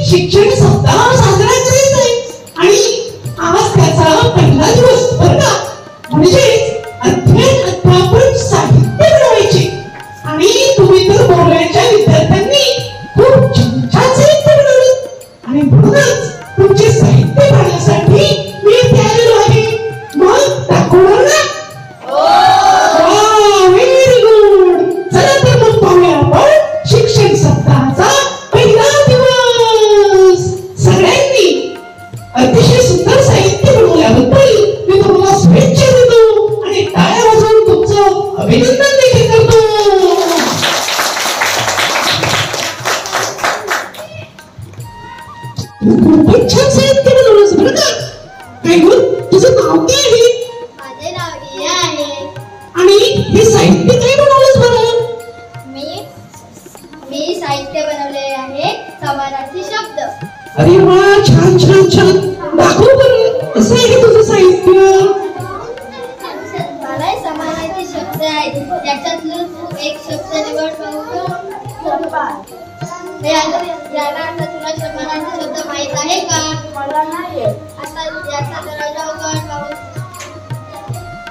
शिक्षण सप्ताह साजरा करायचा आहे आणि आज त्याचा पहिला दिवस बरं का. म्हणजे अध्ययन अध्यापन साहित्य बनवायचे आणि तुम्ही तर बोलायच्या विद्यार्थ्यांनी खूप छान साहित्य बनवलं आणि म्हणूनच तुमचे साहित्य पाहण्यासाठी मी इथे आलेलो आहे. मग दाखवणार ना? Very good. चला तर मग पाहूया आपण शिक्षण सप्ताहाचा पहिला दिवस. सगळ्यांनी अतिशय सुंदर साहित्य बनवल्याबद्दल मी तुम्हाला शुभेच्छा देतो आणि टाळ्या वाजवून तुमचं अभिनंदन देखील करतो. खूपच छान साहित्य बनवलंस बरं का. काय गं, तुझं नाव काय आहे? माझे नाव रिया आहे. आणि हे साहित्य काय बनवलंस बरं? मी साहित्य बनवले आहे समानार्थी शब्द. अरे वा, छान छान छान. दाखव बरं कसं आहे तुझं साहित्य. मला समानार्थी शब्द आहेत त्याच्यातलं तू एक शब्द निवड. याला आता तुला समानार्थी शब्द माहित आहे का? मला नाही. आता याचा दरवाजा उघड पाहू.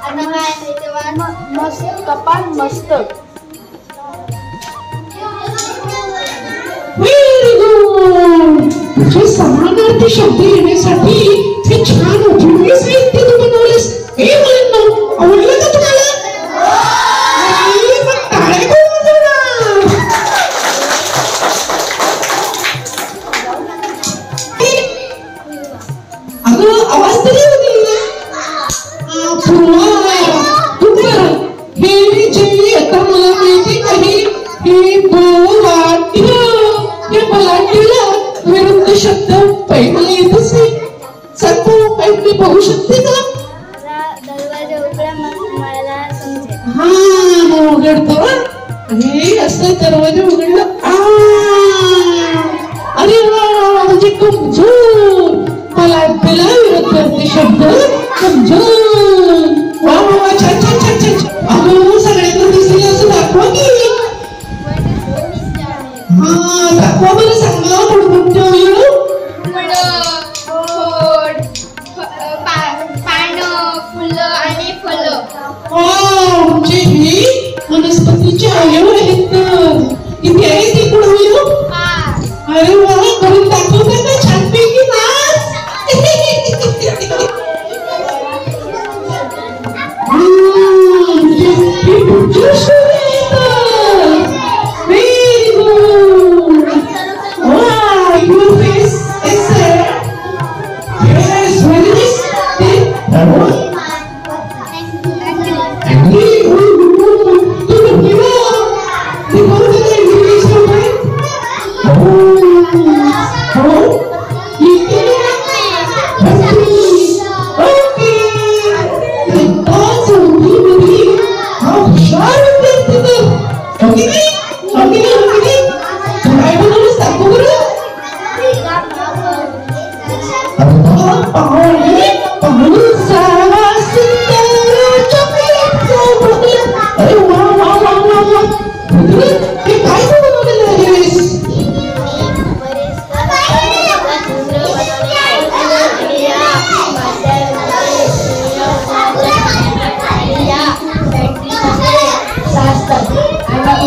आता काय आहे तेव्हा? मस्त कपाल मस्तक. Very good. तुझे समानार्थी शब्द येण्यासाठी हे छान उपयोगी साहित्य तू बनवलेस. हे मुलांना आवडलं का तुम्हाला? अरे मग टाळ्या कोण वाजवणार? अगं आवाज तरी होती ना. हे जे आता मला माहिती काही हे बलाढ्याला विरुद्ध शब्द पहिला येतच नाही. सांगतो मी पाहू शकते का? दरवाजा उघडा मग मला समजेल. हा उघडतो. हे असं दरवाजा उघडलं. अरे वा, म्हणजे कमजोर. बलाढ्याला विरुद्ध शब्द कमजोर. वा वा वा, छान छान छान छान. अगं सगळ्यांना दिसेल असं दाखवा की. हा दाखवा बरं. सांगा कोणकोणते अवयव? पानं, फुलं आणि फळं. म्हणजे हे वनस्पतीचे अवयव आहेत तर. किती आहेत एकूण अवयव? अरे वा, करून दाखवता का छानपैकी नाच? Very good. Wow, your face is yes, very nice.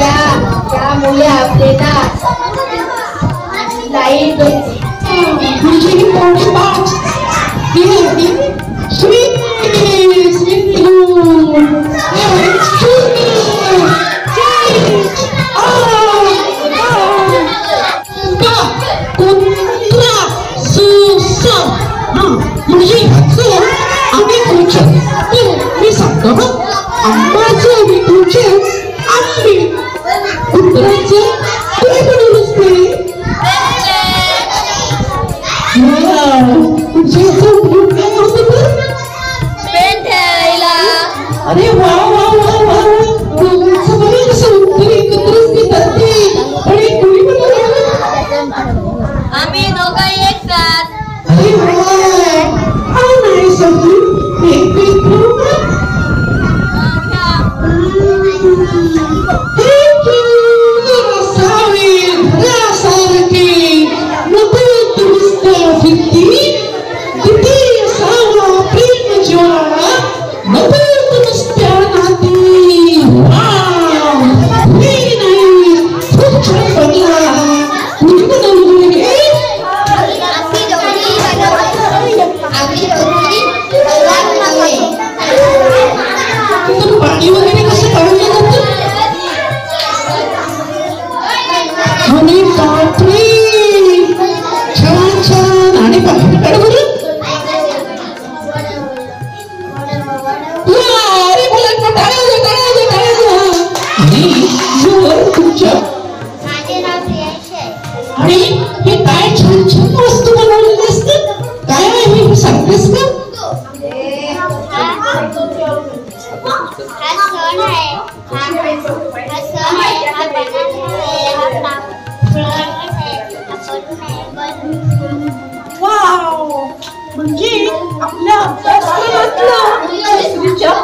Yeah. तुमच्या माझे नाव प्रियांश आहे. आणि हे काय छान छान वस्तू बनवलेली असते काय आहे हे सांगतेस का हा सण आहे हा बनाना आहे हा फ्लॉवर आहे हा बलून आहे वाव म्हणजे आपल्या अभ्यासक्रमातलं विचार